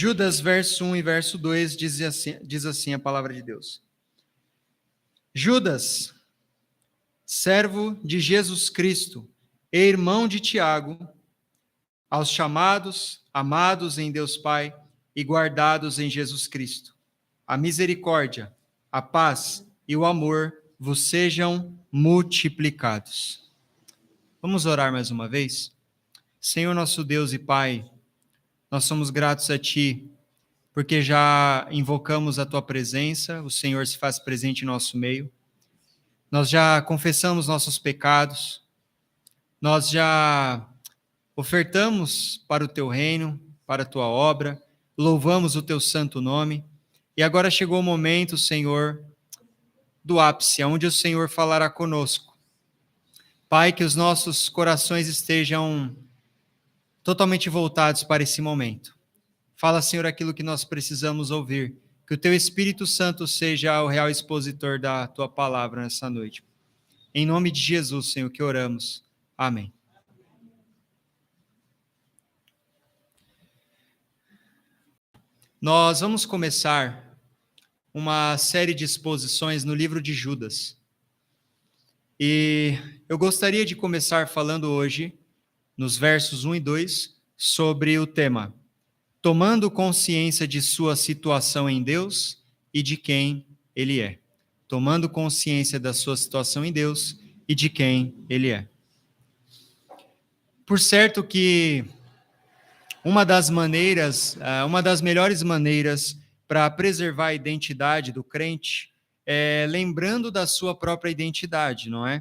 Judas, verso 1 e verso 2, diz assim a palavra de Deus. Judas, servo de Jesus Cristo e irmão de Tiago, aos chamados, amados em Deus Pai e guardados em Jesus Cristo, a misericórdia, a paz e o amor vos sejam multiplicados. Vamos orar mais uma vez? Senhor nosso Deus e Pai, nós somos gratos a Ti, porque já invocamos a Tua presença, o Senhor se faz presente em nosso meio. Nós já confessamos nossos pecados, nós já ofertamos para o Teu reino, para a Tua obra, louvamos o Teu santo nome, e agora chegou o momento, Senhor, do ápice, onde o Senhor falará conosco. Pai, que os nossos corações estejam totalmente voltados para esse momento. Fala, Senhor, aquilo que nós precisamos ouvir. Que o Teu Espírito Santo seja o real expositor da Tua palavra nessa noite. Em nome de Jesus, Senhor, que oramos. Amém. Nós vamos começar uma série de exposições no livro de Judas. E eu gostaria de começar falando hoje, nos versos 1 e 2, sobre o tema: tomando consciência de sua situação em Deus e de quem Ele é. Tomando consciência da sua situação em Deus e de quem Ele é. Por certo que uma das melhores maneiras para preservar a identidade do crente é lembrando da sua própria identidade, não é?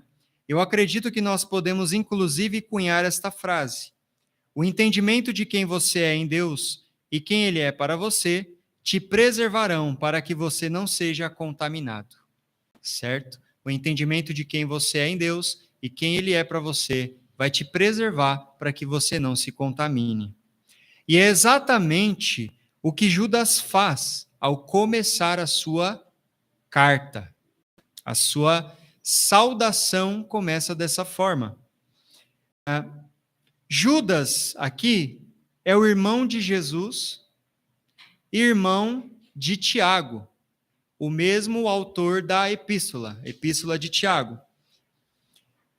Eu acredito que nós podemos, inclusive, cunhar esta frase: o entendimento de quem você é em Deus e quem Ele é para você te preservarão para que você não seja contaminado, certo? O entendimento de quem você é em Deus e quem Ele é para você vai te preservar para que você não se contamine. E é exatamente o que Judas faz ao começar a sua carta. A sua saudação começa dessa forma. Judas, aqui, é o irmão de Jesus, irmão de Tiago, o mesmo autor da epístola de Tiago.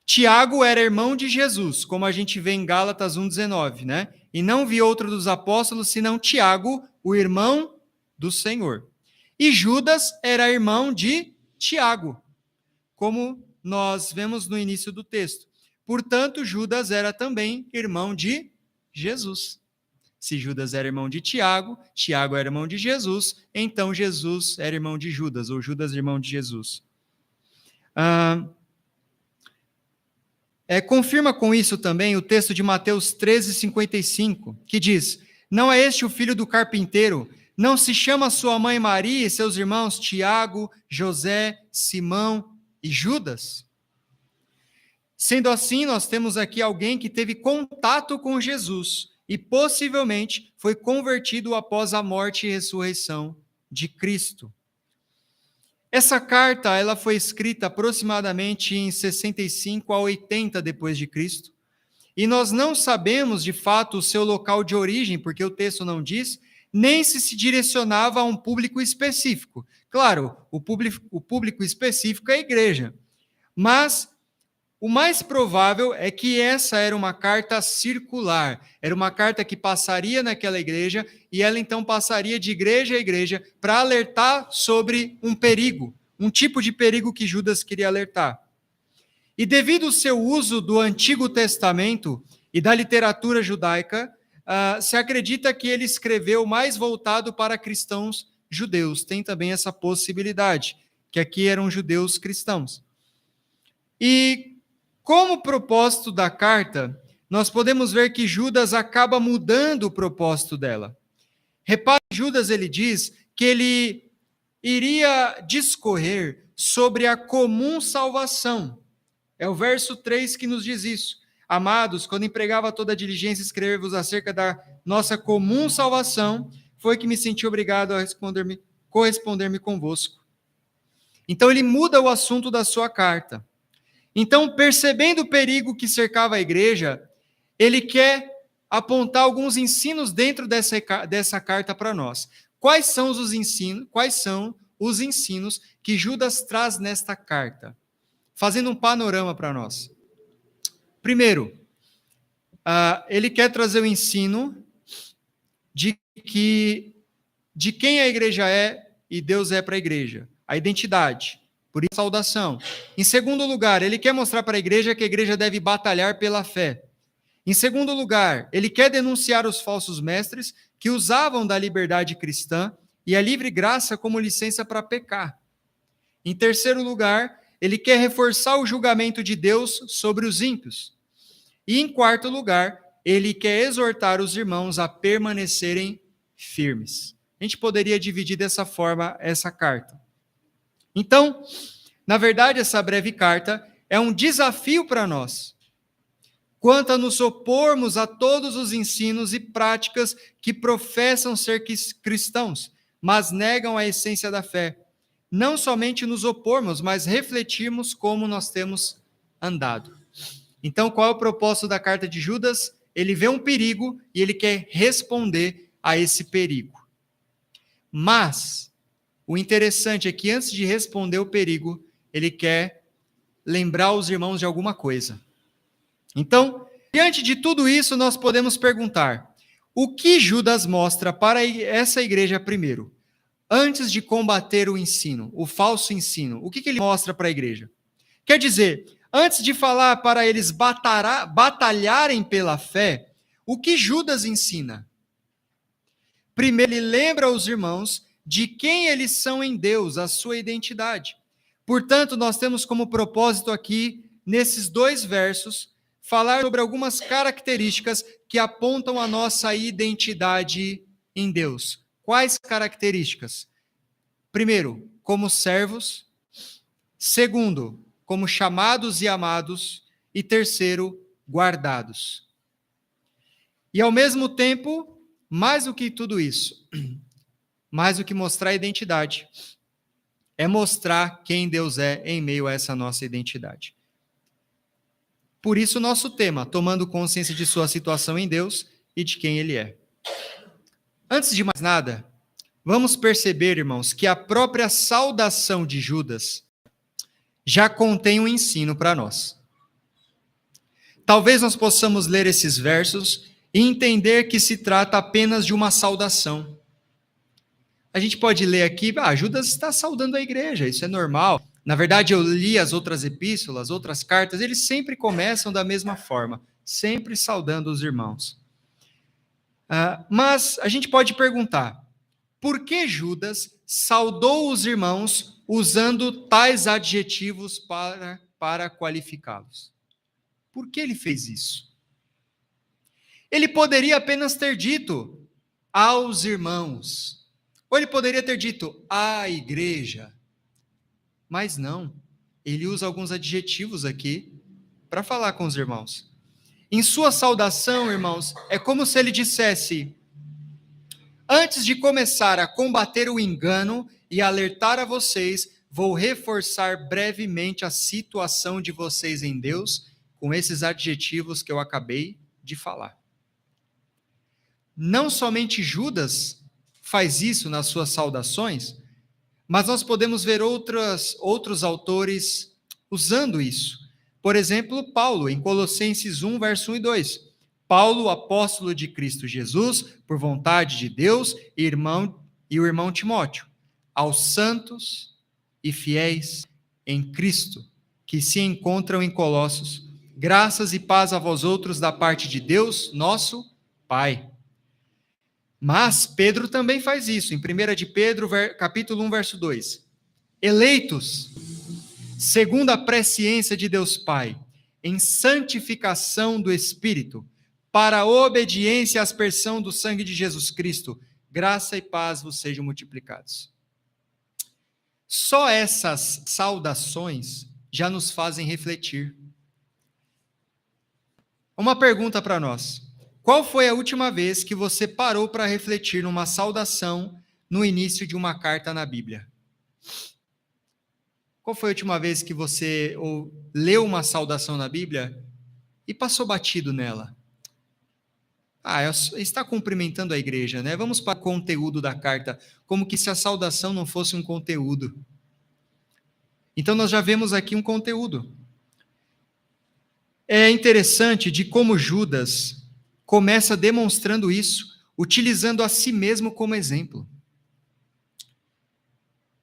Tiago era irmão de Jesus, como a gente vê em Gálatas 1,19, né? E não vi outro dos apóstolos, senão Tiago, o irmão do Senhor. E Judas era irmão de Tiago, como nós vemos no início do texto. Portanto, Judas era também irmão de Jesus. Se Judas era irmão de Tiago, Tiago era irmão de Jesus, então Jesus era irmão de Judas, ou Judas irmão de Jesus. Confirma com isso também o texto de Mateus 13:55, que diz: não é este o filho do carpinteiro? Não se chama sua mãe Maria e seus irmãos Tiago, José, Simão e Judas? Sendo assim, nós temos aqui alguém que teve contato com Jesus e possivelmente foi convertido após a morte e ressurreição de Cristo. Essa carta ela foi escrita aproximadamente em 65 a 80 depois de Cristo, e nós não sabemos de fato o seu local de origem, porque o texto não diz, nem se direcionava a um público específico. Claro, o público específico é a igreja, mas o mais provável é que essa era uma carta circular, era uma carta que passaria naquela igreja, e ela então passaria de igreja a igreja para alertar sobre um perigo, um tipo de perigo que Judas queria alertar. E devido ao seu uso do Antigo Testamento e da literatura judaica, se acredita que ele escreveu mais voltado para cristãos judeus. Tem também essa possibilidade, que aqui eram judeus cristãos. E como propósito da carta, nós podemos ver que Judas acaba mudando o propósito dela. Repare, Judas ele diz que ele iria discorrer sobre a comum salvação. É o verso 3 que nos diz isso. Amados, quando empregava toda a diligência escrever-vos acerca da nossa comum salvação, foi que me senti obrigado a corresponder-me convosco. Então ele muda o assunto da sua carta. Então, percebendo o perigo que cercava a igreja, ele quer apontar alguns ensinos dentro dessa carta para nós. Quais são os ensinos que Judas traz nesta carta? Fazendo um panorama para nós. Primeiro, ele quer trazer o ensino de quem a igreja é e Deus é para a igreja. A identidade. Por isso, a saudação. Em segundo lugar, ele quer mostrar para a igreja que a igreja deve batalhar pela fé. Em segundo lugar, ele quer denunciar os falsos mestres que usavam da liberdade cristã e a livre graça como licença para pecar. Em terceiro lugar, ele quer reforçar o julgamento de Deus sobre os ímpios. E em quarto lugar, ele quer exortar os irmãos a permanecerem firmes. A gente poderia dividir dessa forma essa carta. Então, na verdade, essa breve carta é um desafio para nós, quanto a nos opormos a todos os ensinos e práticas que professam ser cristãos, mas negam a essência da fé. Não somente nos opormos, mas refletirmos como nós temos andado. Então, qual é o propósito da carta de Judas? Ele vê um perigo e ele quer responder a esse perigo. Mas o interessante é que antes de responder o perigo, ele quer lembrar os irmãos de alguma coisa. Então, diante de tudo isso, nós podemos perguntar: o que Judas mostra para essa igreja primeiro? Antes de combater o ensino, o falso ensino, o que ele mostra para a igreja? Quer dizer, antes de falar para eles batalharem pela fé, o que Judas ensina? Primeiro, ele lembra os irmãos de quem eles são em Deus, a sua identidade. Portanto, nós temos como propósito aqui, nesses 2 versos, falar sobre algumas características que apontam a nossa identidade em Deus. Quais características? Primeiro, como servos. Segundo, como chamados e amados. E terceiro, guardados. E ao mesmo tempo, mais do que tudo isso, mais do que mostrar a identidade, é mostrar quem Deus é em meio a essa nossa identidade. Por isso, nosso tema, tomando consciência de sua situação em Deus e de quem Ele é. Antes de mais nada, vamos perceber, irmãos, que a própria saudação de Judas já contém um ensino para nós. Talvez nós possamos ler esses versos e entender que se trata apenas de uma saudação. A gente pode ler aqui, Judas está saudando a igreja, isso é normal. Na verdade, eu li as outras epístolas, outras cartas, eles sempre começam da mesma forma, sempre saudando os irmãos. Mas a gente pode perguntar, por que Judas saudou os irmãos usando tais adjetivos para qualificá-los? Por que ele fez isso? Ele poderia apenas ter dito aos irmãos, ou ele poderia ter dito à igreja, mas não. Ele usa alguns adjetivos aqui para falar com os irmãos. Em sua saudação, irmãos, é como se ele dissesse: antes de começar a combater o engano e alertar a vocês, vou reforçar brevemente a situação de vocês em Deus com esses adjetivos que eu acabei de falar. Não somente Judas faz isso nas suas saudações, mas nós podemos ver outros autores usando isso. Por exemplo, Paulo, em Colossenses 1, verso 1 e 2. Paulo, apóstolo de Cristo Jesus, por vontade de Deus, e o irmão Timóteo, aos santos e fiéis em Cristo, que se encontram em Colossos, graças e paz a vós outros da parte de Deus, nosso Pai. Mas Pedro também faz isso, em 1 de Pedro, capítulo 1, verso 2. Eleitos, segundo a presciência de Deus Pai, em santificação do Espírito, para a obediência e aspersão do sangue de Jesus Cristo, graça e paz vos sejam multiplicados. Só essas saudações já nos fazem refletir. Uma pergunta para nós. Qual foi a última vez que você parou para refletir numa saudação no início de uma carta na Bíblia? Qual foi a última vez que você leu uma saudação na Bíblia e passou batido nela? Está cumprimentando a igreja, né? Vamos para o conteúdo da carta, como que se a saudação não fosse um conteúdo. Então nós já vemos aqui um conteúdo. É interessante de como Judas começa demonstrando isso, utilizando a si mesmo como exemplo.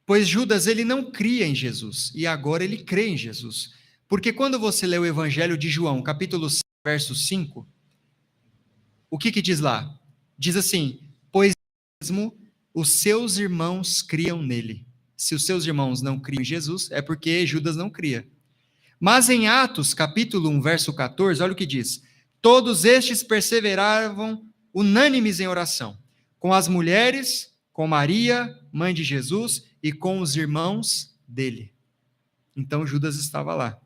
Pois Judas, ele não cria em Jesus, e agora ele crê em Jesus. Porque quando você lê o Evangelho de João, capítulo 5, verso 5, o que diz lá? Diz assim, pois mesmo os seus irmãos criam nele. Se os seus irmãos não criam em Jesus, é porque Judas não cria. Mas em Atos, capítulo 1, verso 14, olha o que diz. Todos estes perseveravam unânimes em oração, com as mulheres, com Maria, mãe de Jesus, e com os irmãos dele. Então Judas estava lá.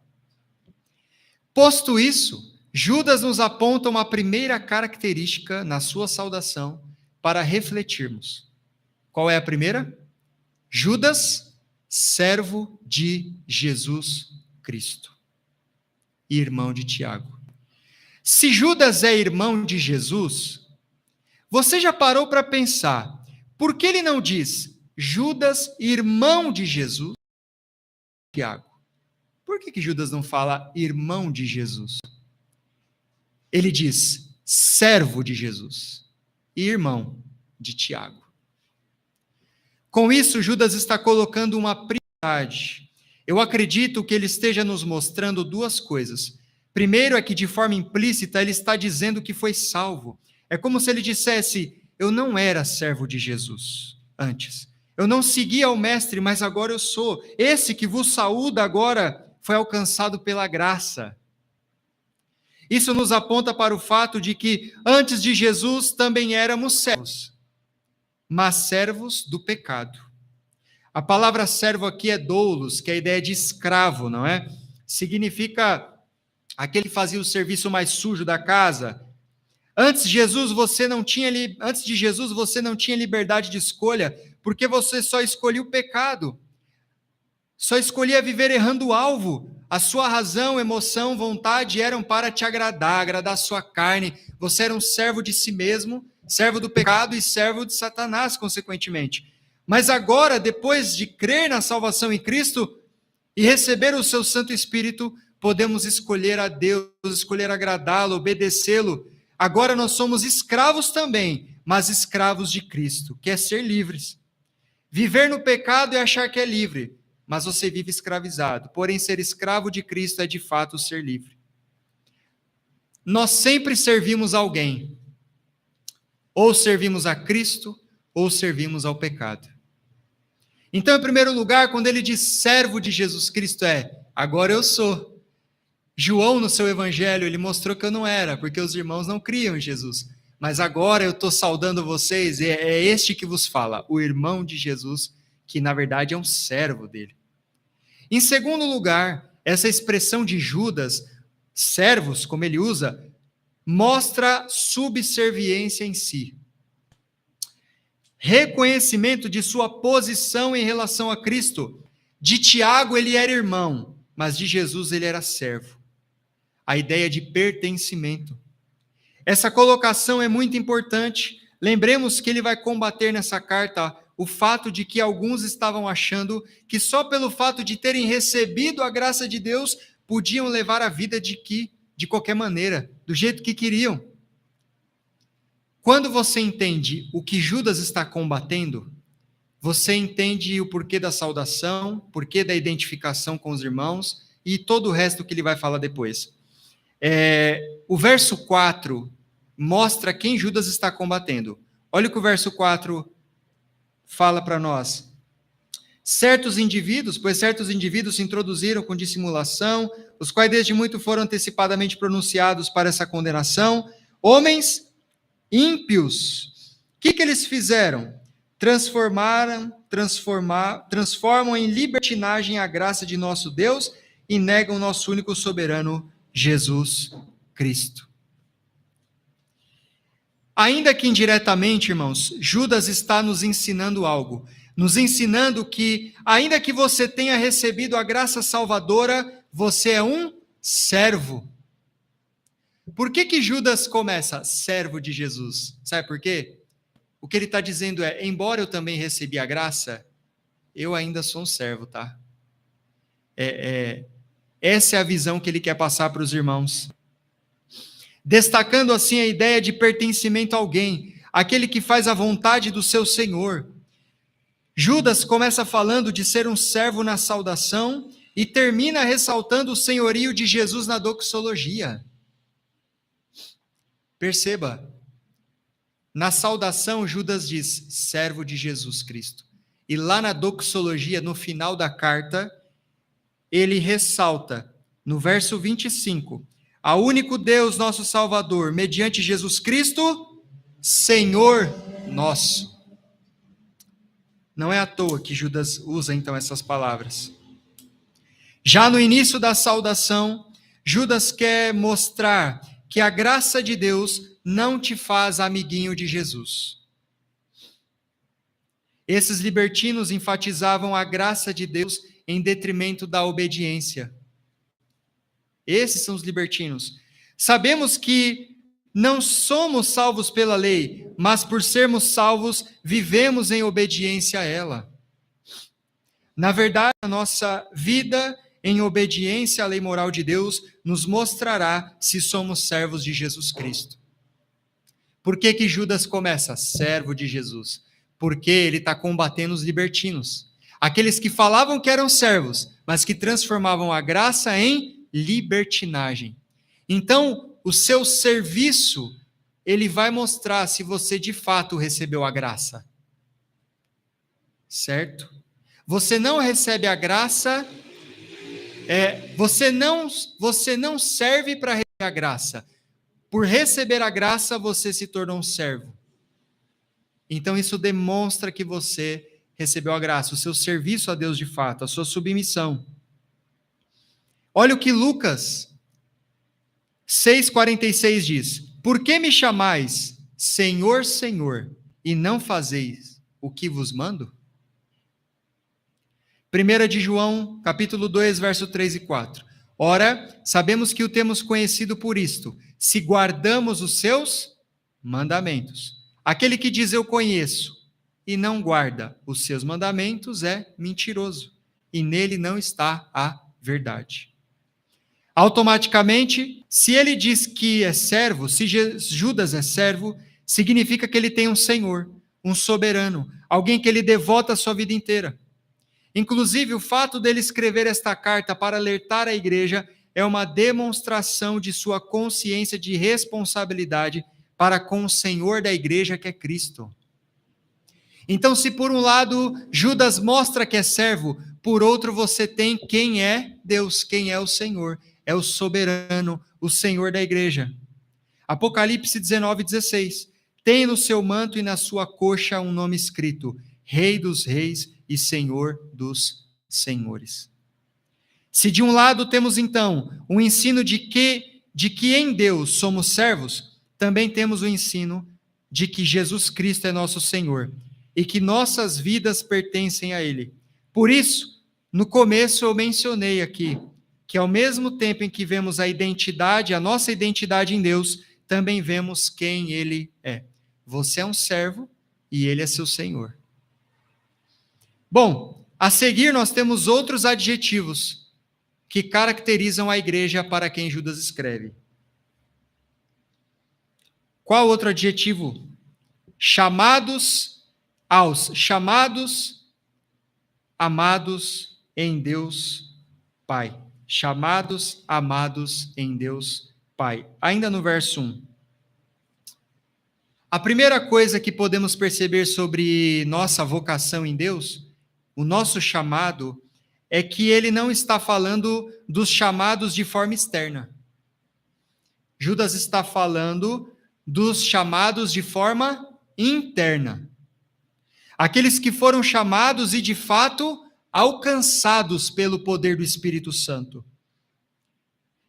Posto isso, Judas nos aponta uma primeira característica na sua saudação para refletirmos. Qual é a primeira? Judas, servo de Jesus Cristo e irmão de Tiago. Se Judas é irmão de Jesus, você já parou para pensar, por que ele não diz Judas, irmão de Jesus, Tiago? Por que Judas não fala irmão de Jesus? Ele diz servo de Jesus e irmão de Tiago. Com isso, Judas está colocando uma prioridade. Eu acredito que ele esteja nos mostrando duas coisas. Primeiro é que, de forma implícita, ele está dizendo que foi salvo. É como se ele dissesse, eu não era servo de Jesus antes. Eu não seguia o mestre, mas agora eu sou. Esse que vos saúda agora foi alcançado pela graça. Isso nos aponta para o fato de que, antes de Jesus, também éramos servos, mas servos do pecado. A palavra servo aqui é doulos, que é a ideia de escravo, não é? Significa aquele que fazia o serviço mais sujo da casa. Antes de Jesus, você não tinha liberdade de escolha, porque você só escolhia o pecado. Só escolhia viver errando o alvo. A sua razão, emoção, vontade eram para te agradar a sua carne. Você era um servo de si mesmo, servo do pecado e servo de Satanás, consequentemente. Mas agora, depois de crer na salvação em Cristo e receber o seu Santo Espírito, podemos escolher a Deus, escolher agradá-lo, obedecê-lo. Agora nós somos escravos também, mas escravos de Cristo, que é ser livres. Viver no pecado é achar que é livre, mas você vive escravizado. Porém, ser escravo de Cristo é de fato ser livre. Nós sempre servimos a alguém. Ou servimos a Cristo, ou servimos ao pecado. Então, em primeiro lugar, quando ele diz servo de Jesus Cristo, agora eu sou. João, no seu evangelho, ele mostrou que eu não era, porque os irmãos não criam em Jesus. Mas agora eu estou saudando vocês, é este que vos fala, o irmão de Jesus, que na verdade é um servo dele. Em segundo lugar, essa expressão de Judas, servos, como ele usa, mostra subserviência em si. Reconhecimento de sua posição em relação a Cristo. De Tiago ele era irmão, mas de Jesus ele era servo. A ideia de pertencimento. Essa colocação é muito importante. Lembremos que ele vai combater nessa carta o fato de que alguns estavam achando que só pelo fato de terem recebido a graça de Deus podiam levar a vida de qualquer maneira, do jeito que queriam. Quando você entende o que Judas está combatendo, você entende o porquê da saudação, porquê da identificação com os irmãos e todo o resto que ele vai falar depois. O verso 4 mostra quem Judas está combatendo. Olha o que o verso 4 fala para nós. Certos indivíduos se introduziram com dissimulação, os quais desde muito foram antecipadamente pronunciados para essa condenação. Homens ímpios. O que eles fizeram? Transformam em libertinagem a graça de nosso Deus e negam nosso único soberano, Jesus Cristo. Ainda que indiretamente, irmãos, Judas está nos ensinando algo. Nos ensinando que, ainda que você tenha recebido a graça salvadora, você é um servo. Por que Judas começa? Servo de Jesus. Sabe por quê? O que ele está dizendo é, embora eu também recebi a graça, eu ainda sou um servo, tá? Essa é a visão que ele quer passar para os irmãos. Destacando assim a ideia de pertencimento a alguém, aquele que faz a vontade do seu Senhor. Judas começa falando de ser um servo na saudação e termina ressaltando o senhorio de Jesus na doxologia. Perceba, na saudação Judas diz, servo de Jesus Cristo. E lá na doxologia, no final da carta, ele ressalta, no verso 25, ao único Deus, nosso Salvador, mediante Jesus Cristo, Senhor nosso. Não é à toa que Judas usa então essas palavras. Já no início da saudação, Judas quer mostrar que a graça de Deus não te faz amiguinho de Jesus. Esses libertinos enfatizavam a graça de Deus em detrimento da obediência. Esses são os libertinos. Sabemos que não somos salvos pela lei, mas por sermos salvos, vivemos em obediência a ela. Na verdade, a nossa vida em obediência à lei moral de Deus nos mostrará se somos servos de Jesus Cristo. Por que Judas começa? Servo de Jesus. Porque ele está combatendo os libertinos. Aqueles que falavam que eram servos, mas que transformavam a graça em libertinagem. Então, o seu serviço, ele vai mostrar se você de fato recebeu a graça. Certo? Você não recebe a graça, você não serve para receber a graça. Por receber a graça, você se tornou um servo. Então, isso demonstra que você recebeu a graça, o seu serviço a Deus de fato, a sua submissão. Olha o que Lucas 6,46 diz. Por que me chamais Senhor, Senhor, e não fazeis o que vos mando? 1 de João, capítulo 2, verso 3 e 4. Ora, sabemos que o temos conhecido por isto, se guardamos os seus mandamentos. Aquele que diz eu conheço e não guarda os seus mandamentos é mentiroso, e nele não está a verdade. Automaticamente, se ele diz que é servo, se Judas é servo, significa que ele tem um senhor, um soberano, alguém que ele devota a sua vida inteira. Inclusive, o fato dele escrever esta carta para alertar a igreja é uma demonstração de sua consciência de responsabilidade para com o Senhor da igreja, que é Cristo. Então, se por um lado Judas mostra que é servo, por outro você tem quem é Deus, quem é o Senhor, é o soberano, o Senhor da igreja. Apocalipse 19:16. Tem no seu manto e na sua coxa um nome escrito, Rei dos Reis e Senhor dos Senhores. Se de um lado temos então o ensino de que em Deus somos servos, também temos o ensino de que Jesus Cristo é nosso Senhor e que nossas vidas pertencem a Ele. Por isso, no começo eu mencionei aqui que ao mesmo tempo em que vemos a identidade, a nossa identidade em Deus, também vemos quem Ele é. Você é um servo e Ele é seu Senhor. Bom, a seguir nós temos outros adjetivos que caracterizam a igreja para quem Judas escreve. Qual outro adjetivo? Chamados, amados em Deus Pai. Chamados, amados em Deus Pai. Ainda no verso 1. A primeira coisa que podemos perceber sobre nossa vocação em Deus, o nosso chamado, é que ele não está falando dos chamados de forma externa. Judas está falando dos chamados de forma interna. Aqueles que foram chamados e, de fato, alcançados pelo poder do Espírito Santo.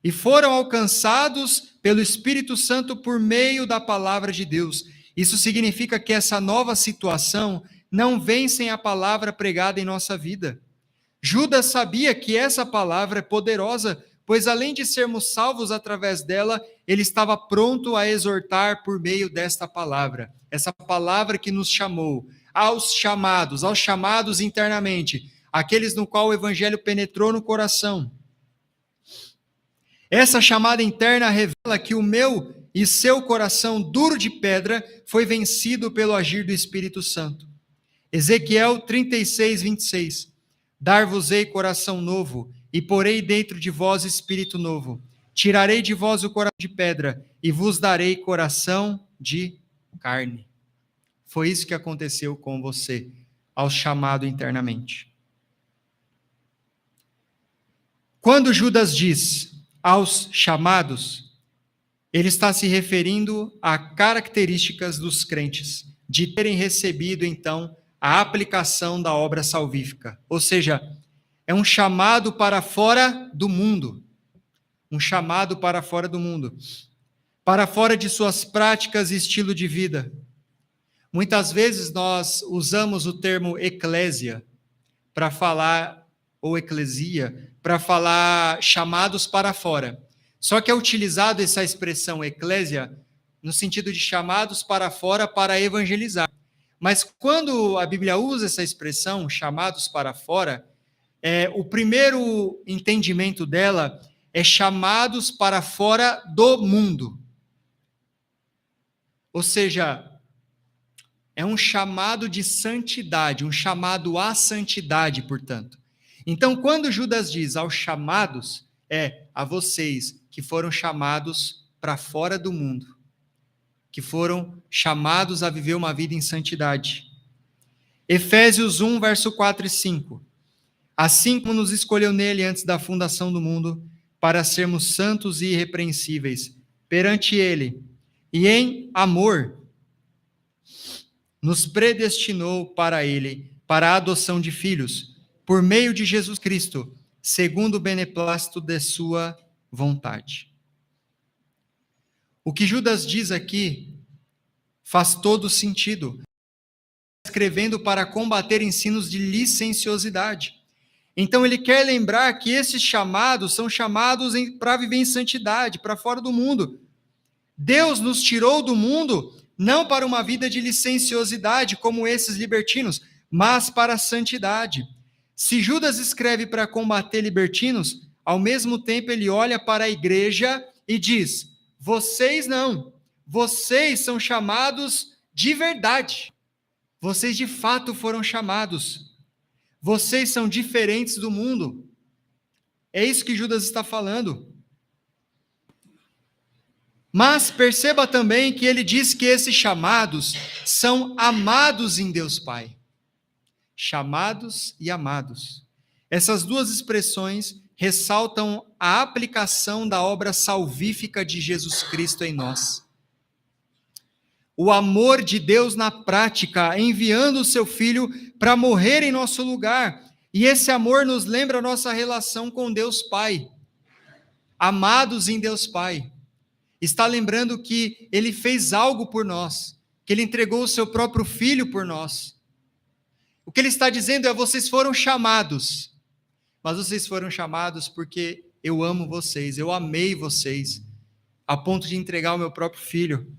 E foram alcançados pelo Espírito Santo por meio da palavra de Deus. Isso significa que essa nova situação não vem sem a palavra pregada em nossa vida. Judas sabia que essa palavra é poderosa, pois além de sermos salvos através dela, ele estava pronto a exortar por meio desta palavra. Essa palavra que nos chamou aos chamados internamente, aqueles no qual o evangelho penetrou no coração. Essa chamada interna revela que o meu e seu coração duro de pedra foi vencido pelo agir do Espírito Santo. Ezequiel 36, 26. Dar-vos-ei coração novo, e porei dentro de vós espírito novo. Tirarei de vós o coração de pedra, e vos darei coração de carne. Foi isso que aconteceu com você, ao chamado internamente. Quando Judas diz aos chamados, ele está se referindo a características dos crentes, de terem recebido, então, a aplicação da obra salvífica. Ou seja, é um chamado para fora do mundo. Um chamado para fora do mundo. Para fora de suas práticas e estilo de vida. Muitas vezes nós usamos o termo eclésia para falar, ou eclesia, para falar chamados para fora. Só que é utilizado essa expressão eclésia no sentido de chamados para fora para evangelizar. Mas quando a Bíblia usa essa expressão, chamados para fora, o primeiro entendimento dela é chamados para fora do mundo. Ou seja, é um chamado de santidade, um chamado à santidade, portanto. Então, quando Judas diz aos chamados, é a vocês que foram chamados para fora do mundo, que foram chamados a viver uma vida em santidade. Efésios 1, verso 4 e 5. Assim como nos escolheu nele antes da fundação do mundo, para sermos santos e irrepreensíveis perante ele, e em amor, nos predestinou para ele, para a adoção de filhos, por meio de Jesus Cristo, segundo o beneplácito de sua vontade. O que Judas diz aqui faz todo sentido, escrevendo para combater ensinos de licenciosidade. Então ele quer lembrar que esses chamados são chamados para viver em santidade, para fora do mundo. Deus nos tirou do mundo não para uma vida de licenciosidade, como esses libertinos, mas para a santidade. Se Judas escreve para combater libertinos, ao mesmo tempo ele olha para a igreja e diz: vocês não, vocês são chamados de verdade. Vocês de fato foram chamados. Vocês são diferentes do mundo. É isso que Judas está falando. Mas perceba também que ele diz que esses chamados são amados em Deus Pai. Chamados e amados. Essas duas expressões ressaltam a aplicação da obra salvífica de Jesus Cristo em nós. O amor de Deus na prática, enviando o seu Filho para morrer em nosso lugar. E esse amor nos lembra a nossa relação com Deus Pai. Amados em Deus Pai. Está lembrando que Ele fez algo por nós, que Ele entregou o seu próprio Filho por nós. O que Ele está dizendo é: vocês foram chamados, mas vocês foram chamados porque eu amo vocês, eu amei vocês, a ponto de entregar o meu próprio Filho.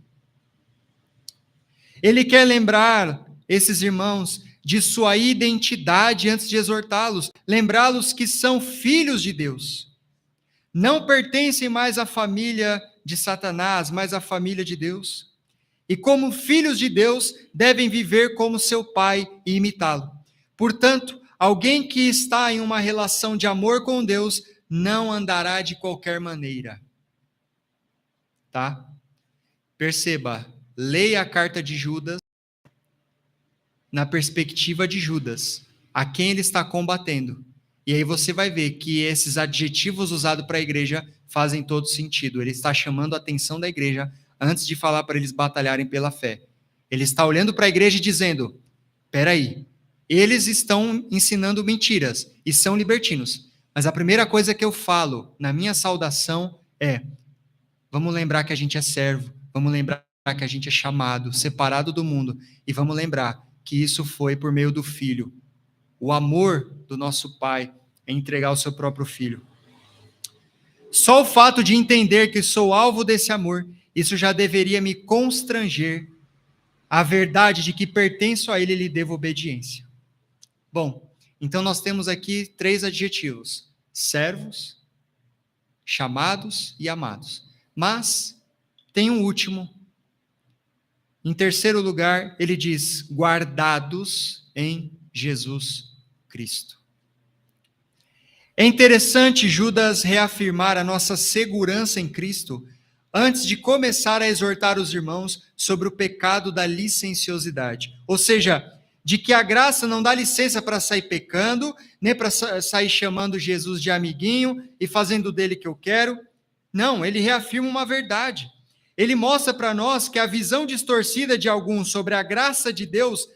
Ele quer lembrar esses irmãos de sua identidade antes de exortá-los, lembrá-los que são filhos de Deus. Não pertencem mais à família de Satanás, mas à família de Deus. E como filhos de Deus, devem viver como seu pai e imitá-lo. Portanto, alguém que está em uma relação de amor com Deus não andará de qualquer maneira. Tá? Perceba, leia a carta de Judas na perspectiva de Judas, a quem ele está combatendo. E aí você vai ver que esses adjetivos usados para a igreja fazem todo sentido. Ele está chamando a atenção da igreja antes de falar para eles batalharem pela fé. Ele está olhando para a igreja e dizendo: espera aí, eles estão ensinando mentiras e são libertinos. Mas a primeira coisa que eu falo na minha saudação é: vamos lembrar que a gente é servo, vamos lembrar que a gente é chamado, separado do mundo, e vamos lembrar que isso foi por meio do Filho. O amor do nosso Pai é entregar o seu próprio Filho. Só o fato de entender que sou alvo desse amor, isso já deveria me constranger à verdade de que pertenço a ele e lhe devo obediência. Bom, então nós temos aqui 3 adjetivos: servos, chamados e amados. Mas tem um último. Em terceiro lugar, ele diz: guardados em Jesus Cristo. É interessante Judas reafirmar a nossa segurança em Cristo antes de começar a exortar os irmãos sobre o pecado da licenciosidade. Ou seja, de que a graça não dá licença para sair pecando, nem para sair chamando Jesus de amiguinho e fazendo dele que eu quero. Não, ele reafirma uma verdade. Ele mostra para nós que a visão distorcida de alguns sobre a graça de Deus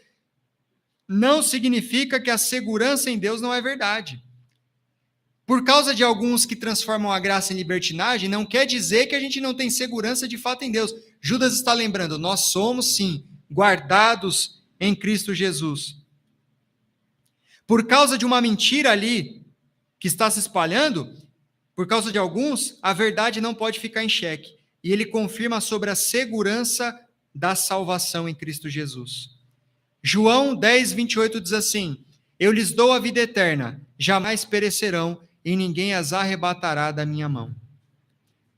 não significa que a segurança em Deus não é verdade. Por causa de alguns que transformam a graça em libertinagem, não quer dizer que a gente não tem segurança de fato em Deus. Judas está lembrando, nós somos sim guardados em Cristo Jesus. Por causa de uma mentira ali que está se espalhando, por causa de alguns, a verdade não pode ficar em xeque. E ele confirma sobre a segurança da salvação em Cristo Jesus. João 10, 28 diz assim: eu lhes dou a vida eterna, jamais perecerão, e ninguém as arrebatará da minha mão.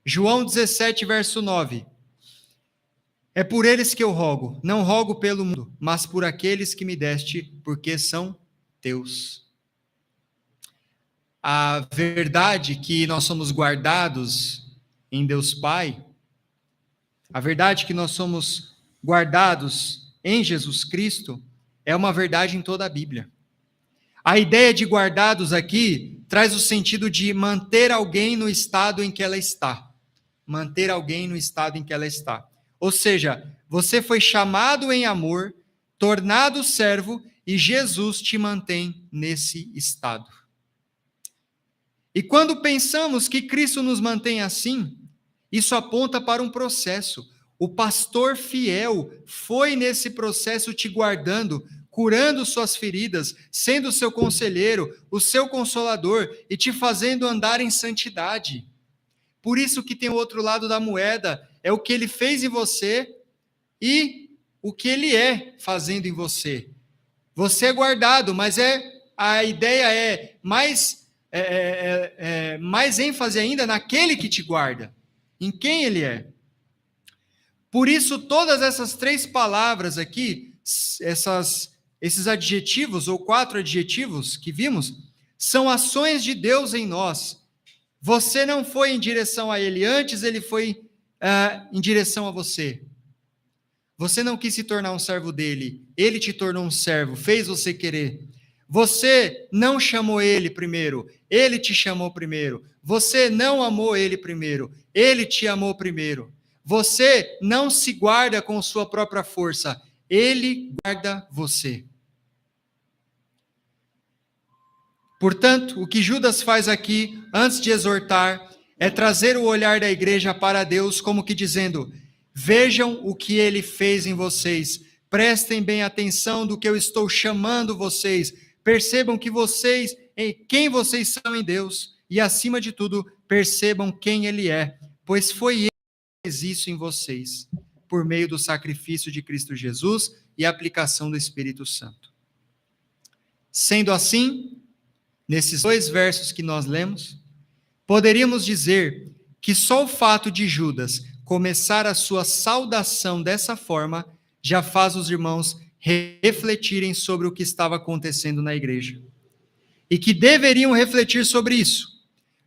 João 17, verso 9. É por eles que eu rogo, não rogo pelo mundo, mas por aqueles que me deste, porque são teus. A verdade que nós somos guardados em Deus Pai, a verdade que nós somos guardados em Jesus Cristo, é uma verdade em toda a Bíblia. A ideia de guardados aqui traz o sentido de manter alguém no estado em que ela está. Manter alguém no estado em que ela está. Ou seja, você foi chamado em amor, tornado servo, e Jesus te mantém nesse estado. E quando pensamos que Cristo nos mantém assim, isso aponta para um processo. O pastor fiel foi nesse processo te guardando, curando suas feridas, sendo o seu conselheiro, o seu consolador e te fazendo andar em santidade. Por isso que tem o outro lado da moeda, é o que ele fez em você e o que ele é fazendo em você. Você é guardado, mas a ideia é mais ênfase ainda naquele que te guarda, em quem ele é. Por isso, todas essas 3 palavras aqui, esses adjetivos, ou 4 adjetivos que vimos, são ações de Deus em nós. Você não foi em direção a ele, antes ele foi em direção a você. Você não quis se tornar um servo dele, ele te tornou um servo, fez você querer. Você não chamou ele primeiro, ele te chamou primeiro. Você não amou ele primeiro, ele te amou primeiro. Você não se guarda com sua própria força, ele guarda você. Portanto, o que Judas faz aqui, antes de exortar, é trazer o olhar da igreja para Deus, como que dizendo: vejam o que ele fez em vocês, prestem bem atenção do que eu estou chamando vocês, percebam que vocês, quem vocês são em Deus, e acima de tudo, percebam quem ele é, pois foi ele que fez isso em vocês, por meio do sacrifício de Cristo Jesus e a aplicação do Espírito Santo. Sendo assim, nesses 2 versos que nós lemos, poderíamos dizer que só o fato de Judas começar a sua saudação dessa forma já faz os irmãos refletirem sobre o que estava acontecendo na igreja. E que deveriam refletir sobre isso.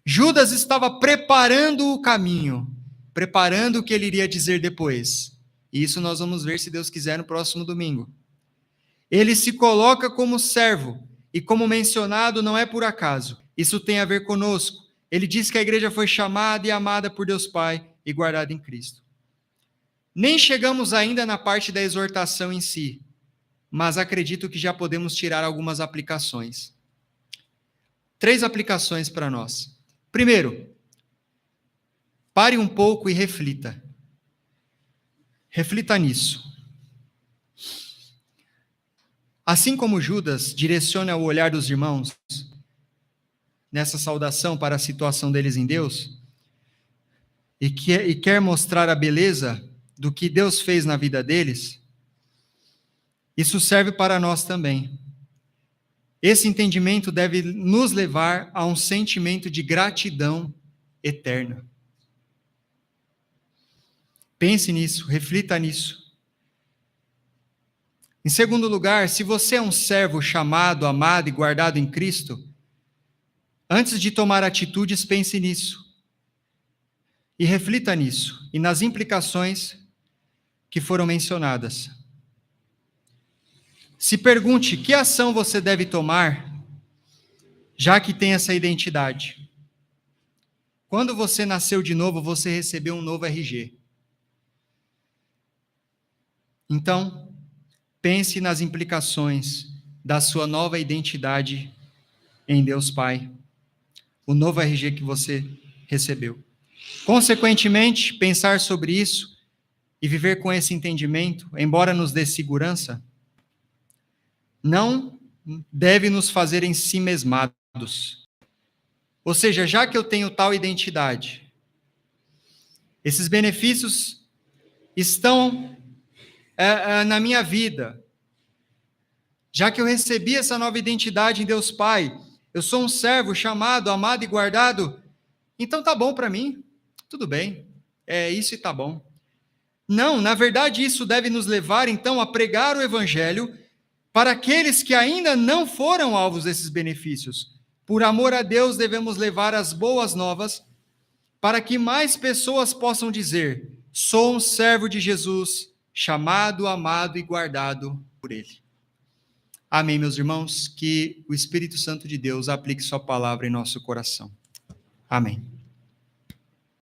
Judas estava preparando o caminho, preparando o que ele iria dizer depois. E isso nós vamos ver, se Deus quiser, no próximo domingo. Ele se coloca como servo, e como mencionado, não é por acaso. Isso tem a ver conosco. Ele diz que a igreja foi chamada e amada por Deus Pai e guardada em Cristo. Nem chegamos ainda na parte da exortação em si, mas acredito que já podemos tirar algumas aplicações. 3 aplicações para nós. Primeiro, pare um pouco e reflita. Reflita nisso. Assim como Judas direciona o olhar dos irmãos nessa saudação para a situação deles em Deus, e quer mostrar a beleza do que Deus fez na vida deles, isso serve para nós também. Esse entendimento deve nos levar a um sentimento de gratidão eterna. Pense nisso, reflita nisso. Em segundo lugar, se você é um servo chamado, amado e guardado em Cristo, antes de tomar atitudes, pense nisso. E reflita nisso e nas implicações que foram mencionadas. Se pergunte que ação você deve tomar, já que tem essa identidade. Quando você nasceu de novo, você recebeu um novo RG. Então, pense nas implicações da sua nova identidade em Deus Pai, o novo RG que você recebeu. Consequentemente, pensar sobre isso e viver com esse entendimento, embora nos dê segurança, não deve nos fazer ensimesmados. Ou seja, já que eu tenho tal identidade, esses benefícios estão na minha vida. Já que eu recebi essa nova identidade em Deus Pai, eu sou um servo chamado, amado e guardado, então tá bom para mim, tudo bem, é isso e tá bom. Não, na verdade isso deve nos levar então a pregar o Evangelho para aqueles que ainda não foram alvos desses benefícios. Por amor a Deus devemos levar as boas novas para que mais pessoas possam dizer: sou um servo de Jesus, chamado, amado e guardado por Ele. Amém, meus irmãos? Que o Espírito Santo de Deus aplique sua palavra em nosso coração. Amém.